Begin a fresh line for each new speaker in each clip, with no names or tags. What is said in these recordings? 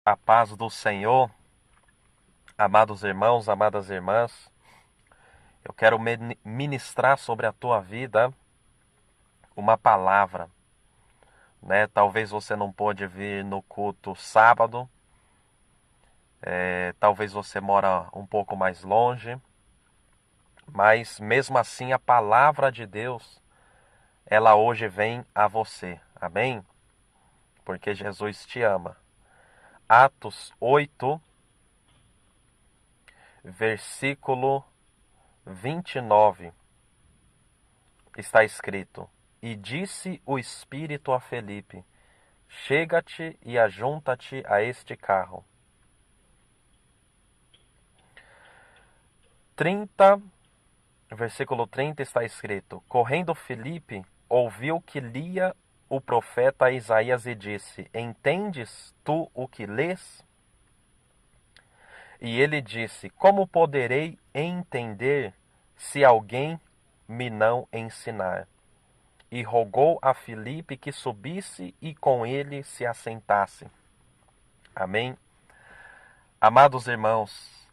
A paz do Senhor, amados irmãos, amadas irmãs, eu quero ministrar sobre a tua vida uma palavra, né? Talvez você não pôde vir no culto sábado, talvez você mora um pouco mais longe, mas mesmo assim a palavra de Deus, ela hoje vem a você, amém? Porque Jesus te ama. Atos 8, versículo 29. Está escrito: E disse o Espírito a Felipe: Chega-te e ajunta-te a este carro. 30, versículo 30 está escrito: Correndo Felipe, ouviu que lia o profeta Isaías e disse: Entendes tu o que lês? E ele disse: Como poderei entender se alguém me não ensinar? E rogou a Filipe que subisse e com ele se assentasse. Amém? Amados irmãos,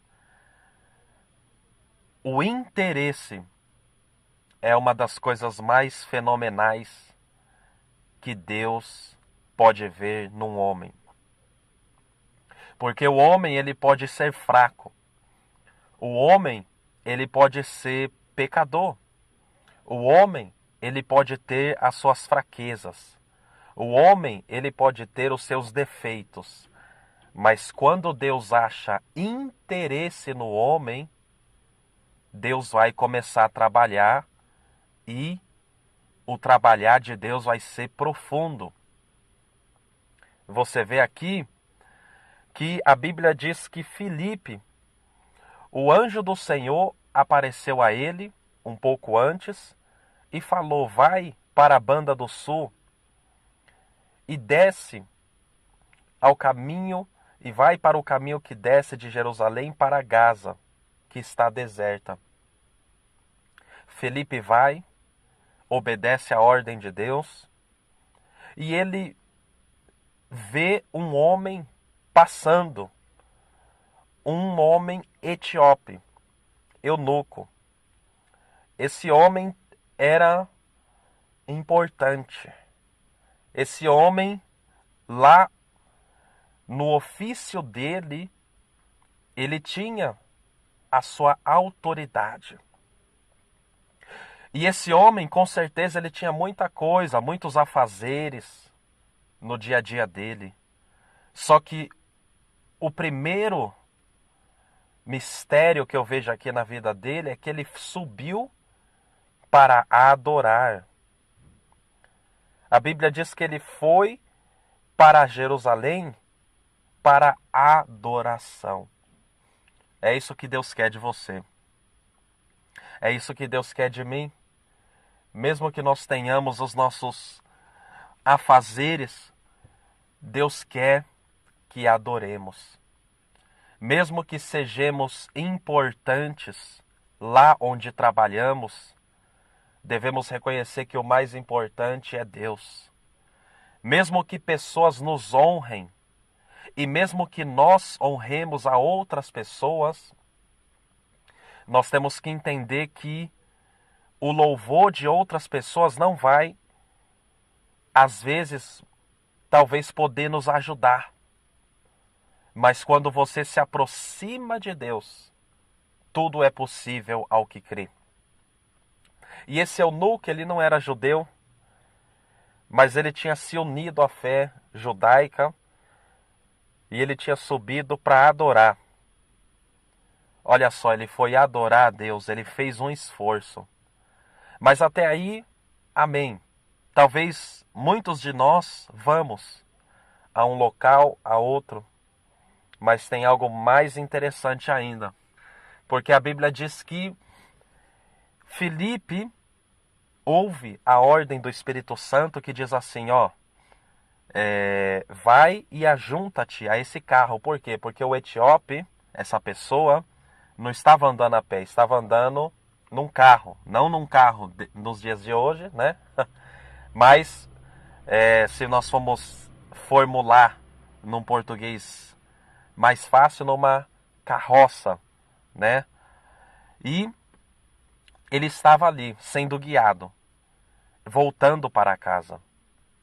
o interesse é uma das coisas mais fenomenais que Deus pode ver num homem. Porque o homem, ele pode ser fraco. O homem, ele pode ser pecador. O homem, ele pode ter as suas fraquezas. O homem, ele pode ter os seus defeitos. Mas quando Deus acha interesse no homem, Deus vai começar a trabalhar e o trabalhar de Deus vai ser profundo. Você vê aqui que a Bíblia diz que Filipe, o anjo do Senhor, apareceu a ele um pouco antes e falou: vai para a banda do sul e desce ao caminho e vai para o caminho que desce de Jerusalém para Gaza, que está deserta. Felipe vai, obedece à ordem de Deus e ele vê um homem passando, um homem etíope, eunuco. Esse homem era importante. Esse homem, lá no ofício dele, ele tinha a sua autoridade. E esse homem, com certeza, ele tinha muita coisa, muitos afazeres no dia a dia dele. Só que o primeiro mistério que eu vejo aqui na vida dele é que ele subiu para adorar. A Bíblia diz que ele foi para Jerusalém para adoração. É isso que Deus quer de você. É isso que Deus quer de mim. Mesmo que nós tenhamos os nossos afazeres, Deus quer que adoremos. Mesmo que sejamos importantes lá onde trabalhamos, devemos reconhecer que o mais importante é Deus. Mesmo que pessoas nos honrem, e mesmo que nós honremos a outras pessoas, nós temos que entender que o louvor de outras pessoas não vai, às vezes, talvez poder nos ajudar. Mas quando você se aproxima de Deus, tudo é possível ao que crê. E esse eunuco, ele não era judeu, mas ele tinha se unido à fé judaica e ele tinha subido para adorar. Olha só, ele foi adorar a Deus, ele fez um esforço. Mas até aí, amém. Talvez muitos de nós vamos a um local, a outro, mas tem algo mais interessante ainda. Porque a Bíblia diz que Filipe ouve a ordem do Espírito Santo que diz assim, ó, vai e ajunta-te a esse carro. Por quê? Porque o etíope, essa pessoa, não estava andando a pé, estava andando num carro. Não num carro nos dias de hoje, né? Mas se nós formos formular num português mais fácil numa carroça, né? E ele estava ali, sendo guiado, voltando para casa,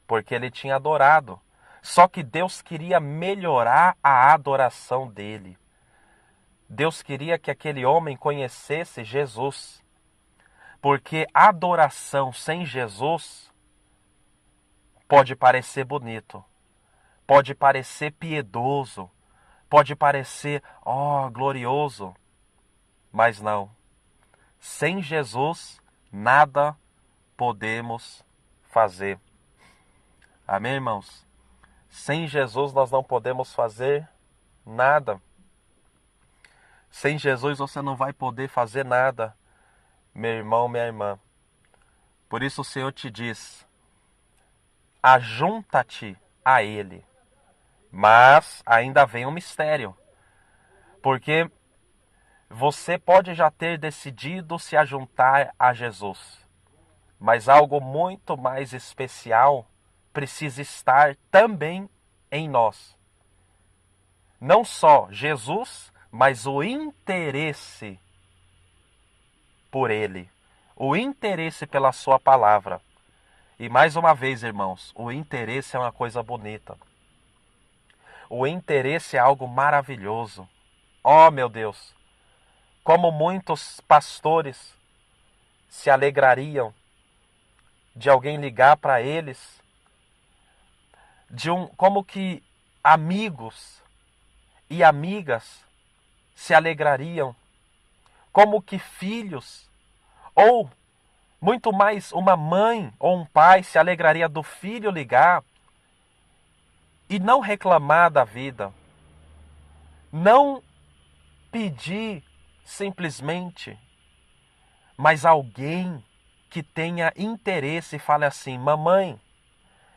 porque ele tinha adorado. Só que Deus queria melhorar a adoração dele. Deus queria que aquele homem conhecesse Jesus. Porque adoração sem Jesus pode parecer bonito, pode parecer piedoso, pode parecer, glorioso, mas não. Sem Jesus, nada podemos fazer. Amém, irmãos? Sem Jesus nós não podemos fazer nada. Sem Jesus você não vai poder fazer nada, meu irmão, minha irmã. Por isso o Senhor te diz: ajunta-te a Ele. Mas ainda vem um mistério. Porque você pode já ter decidido se ajuntar a Jesus. Mas algo muito mais especial precisa estar também em nós. Não só Jesus, mas o interesse por Ele. O interesse pela sua palavra. E mais uma vez, irmãos, o interesse é uma coisa bonita. O interesse é algo maravilhoso. Oh, meu Deus! Como muitos pastores se alegrariam de alguém ligar para eles, como que amigos e amigas se alegrariam, como que filhos, ou muito mais uma mãe ou um pai se alegraria do filho ligar e não reclamar da vida, não pedir simplesmente, mas alguém que tenha interesse e fale assim: mamãe,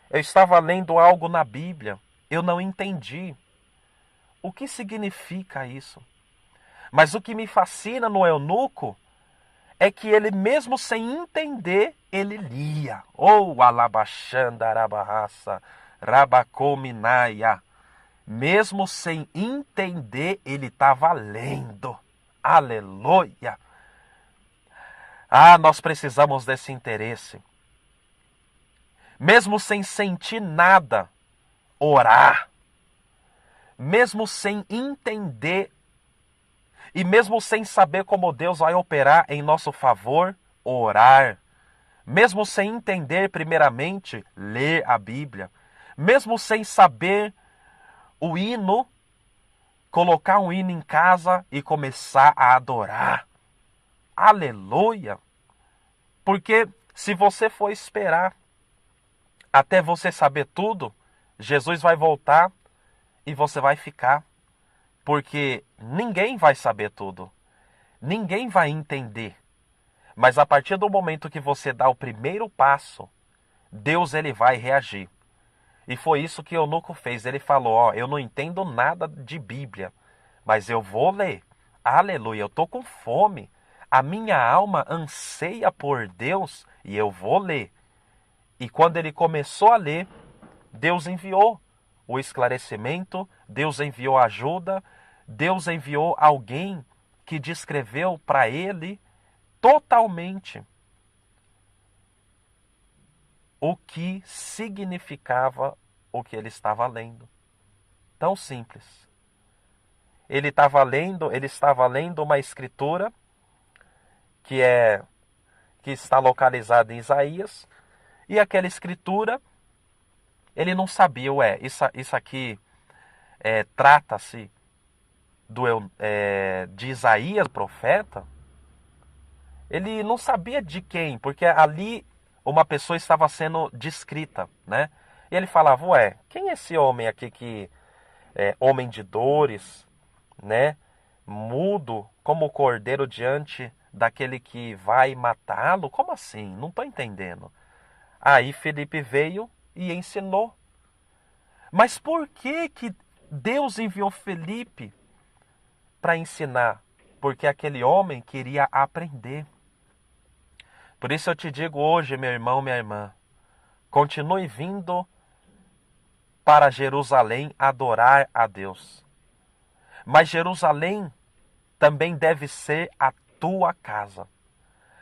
eu estava lendo algo na Bíblia, eu não entendi. O que significa isso? Mas o que me fascina no eunuco é que ele, mesmo sem entender, ele lia. Alabaxanda arabarraça, rabacominaia. Mesmo sem entender, ele estava lendo. Aleluia! Nós precisamos desse interesse. Mesmo sem sentir nada, orar. Mesmo sem entender e mesmo sem saber como Deus vai operar em nosso favor, orar. Mesmo sem entender primeiramente, ler a Bíblia. Mesmo sem saber o hino, colocar um hino em casa e começar a adorar. Aleluia! Porque se você for esperar até você saber tudo, Jesus vai voltar e você vai ficar. Porque ninguém vai saber tudo. Ninguém vai entender. Mas a partir do momento que você dá o primeiro passo, Deus ele vai reagir. E foi isso que o eunuco fez. Ele falou: eu não entendo nada de Bíblia, mas eu vou ler. Aleluia, eu estou com fome. A minha alma anseia por Deus e eu vou ler. E quando ele começou a ler, Deus enviou o esclarecimento, Deus enviou ajuda, Deus enviou alguém que descreveu para ele totalmente o que significava o que ele estava lendo. Tão simples. Ele estava lendo uma escritura que está localizada em Isaías, e aquela escritura ele não sabia, isso aqui trata-se de Isaías, profeta. Ele não sabia de quem, porque ali uma pessoa estava sendo descrita, né? E ele falava: quem é esse homem aqui que é homem de dores, né? Mudo como o cordeiro diante daquele que vai matá-lo? Como assim? Não estou entendendo. Aí Felipe veio e ensinou. Mas por que Deus enviou Felipe para ensinar? Porque aquele homem queria aprender. Por isso eu te digo hoje, meu irmão, minha irmã, continue vindo para Jerusalém adorar a Deus. Mas Jerusalém também deve ser a tua casa.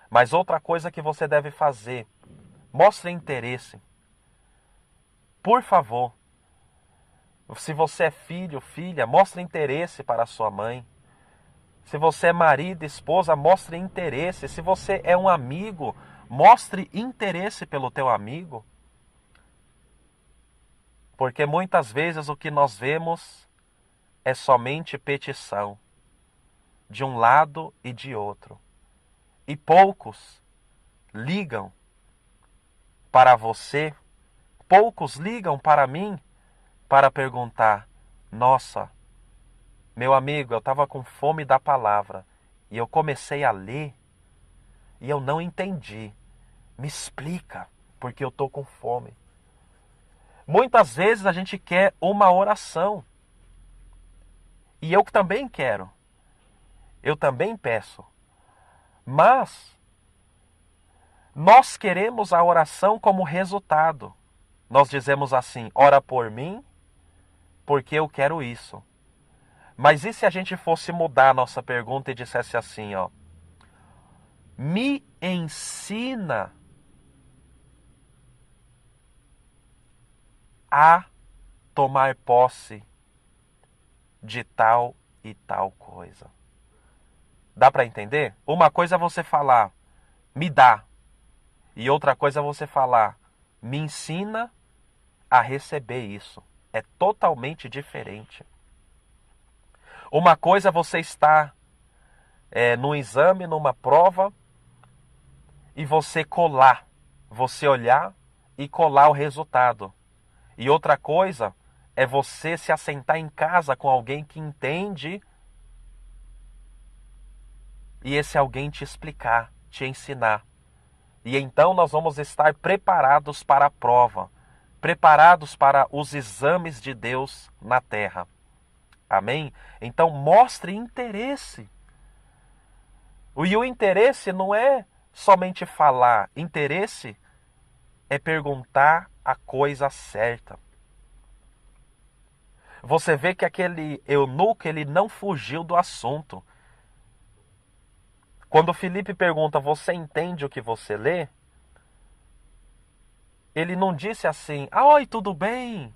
Mas outra coisa que você deve fazer, mostre interesse. Por favor, se você é filho, filha, mostre interesse para a sua mãe. Se você é marido, esposa, mostre interesse. Se você é um amigo, mostre interesse pelo teu amigo. Porque muitas vezes o que nós vemos é somente petição, de um lado e de outro. E poucos ligam para você, poucos ligam para mim para perguntar: nossa, meu amigo, eu estava com fome da palavra e eu comecei a ler e eu não entendi. Me explica, porque eu estou com fome. Muitas vezes a gente quer uma oração. E eu também quero. Eu também peço. Mas nós queremos a oração como resultado. Nós dizemos assim: ora por mim, porque eu quero isso. Mas e se a gente fosse mudar a nossa pergunta e dissesse assim, ó: me ensina a tomar posse de tal e tal coisa. Dá para entender? Uma coisa é você falar: me dá. E outra coisa é você falar: me ensina a receber isso. É totalmente diferente. Uma coisa é você estar num exame, numa prova, e você colar, você olhar e colar o resultado. E outra coisa é você se assentar em casa com alguém que entende e esse alguém te explicar, te ensinar. E então nós vamos estar preparados para a prova, preparados para os exames de Deus na terra. Amém? Então mostre interesse. E o interesse não é somente falar, interesse é perguntar a coisa certa. Você vê que aquele eunuco, ele não fugiu do assunto. Quando Filipe pergunta: você entende o que você lê? Ele não disse assim: oi, tudo bem?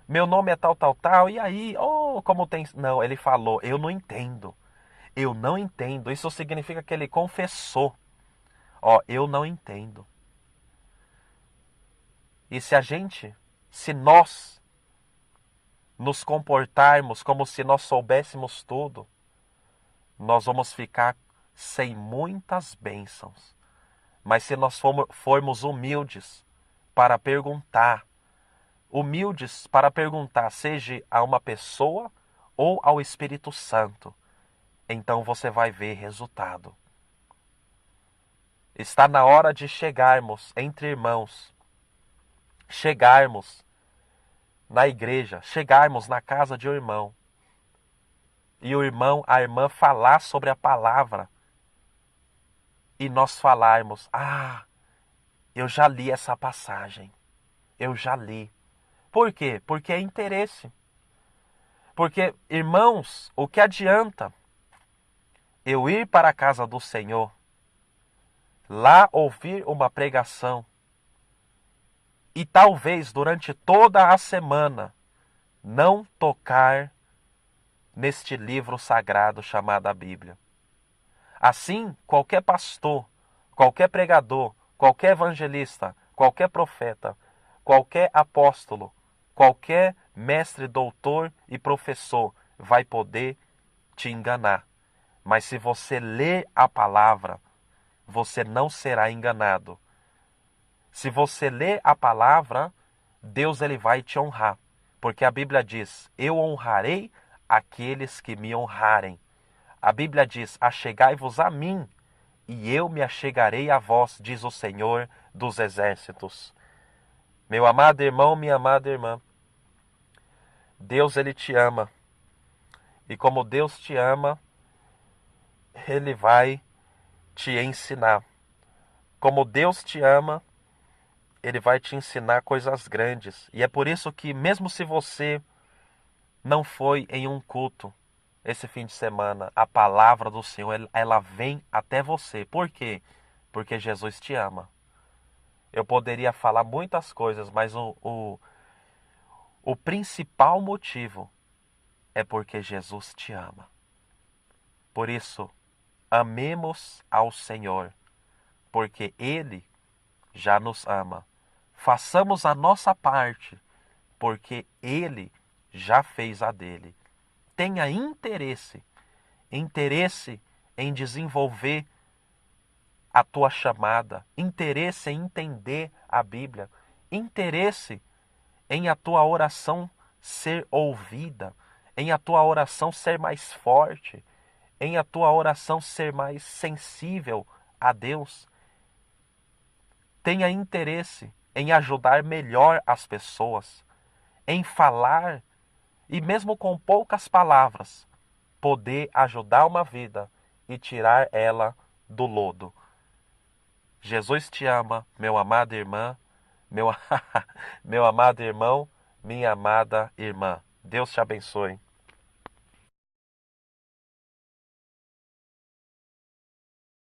Meu nome é tal, tal, tal, e aí? Oh, como tem... Não, ele falou: eu não entendo. Eu não entendo. Isso significa que ele confessou: ó, eu não entendo. E se nós nos comportarmos como se nós soubéssemos tudo, nós vamos ficar sem muitas bênçãos. Mas se nós formos humildes para perguntar, seja a uma pessoa ou ao Espírito Santo, então você vai ver resultado. Está na hora de chegarmos entre irmãos, chegarmos na igreja, chegarmos na casa de um irmão, e o irmão, a irmã falar sobre a palavra, e nós falarmos: ah, eu já li essa passagem, eu já li. Por quê? Porque é interesse. Porque, irmãos, o que adianta eu ir para a casa do Senhor, lá ouvir uma pregação, e talvez durante toda a semana não tocar neste livro sagrado chamado a Bíblia? Assim, qualquer pastor, qualquer pregador, qualquer evangelista, qualquer profeta, qualquer apóstolo, qualquer mestre, doutor e professor vai poder te enganar. Mas se você ler a palavra, você não será enganado. Se você ler a palavra, Deus ele vai te honrar. Porque a Bíblia diz: eu honrarei aqueles que me honrarem. A Bíblia diz: achegai-vos a mim, e eu me achegarei a vós, diz o Senhor dos Exércitos. Meu amado irmão, minha amada irmã, Deus ele te ama. E como Deus te ama, Ele vai te ensinar. Como Deus te ama, Ele vai te ensinar coisas grandes. E é por isso que, mesmo se você não foi em um culto, esse fim de semana, a palavra do Senhor, ela vem até você. Por quê? Porque Jesus te ama. Eu poderia falar muitas coisas, mas o principal motivo é porque Jesus te ama. Por isso, amemos ao Senhor, porque Ele já nos ama. Façamos a nossa parte, porque Ele já fez a dele. Tenha interesse em desenvolver a tua chamada, interesse em entender a Bíblia, interesse em a tua oração ser ouvida, em a tua oração ser mais forte, em a tua oração ser mais sensível a Deus. Tenha interesse em ajudar melhor as pessoas, em falar e mesmo com poucas palavras, poder ajudar uma vida e tirar ela do lodo. Jesus te ama, meu amado irmã, meu, meu amado irmão, minha amada irmã. Deus te abençoe.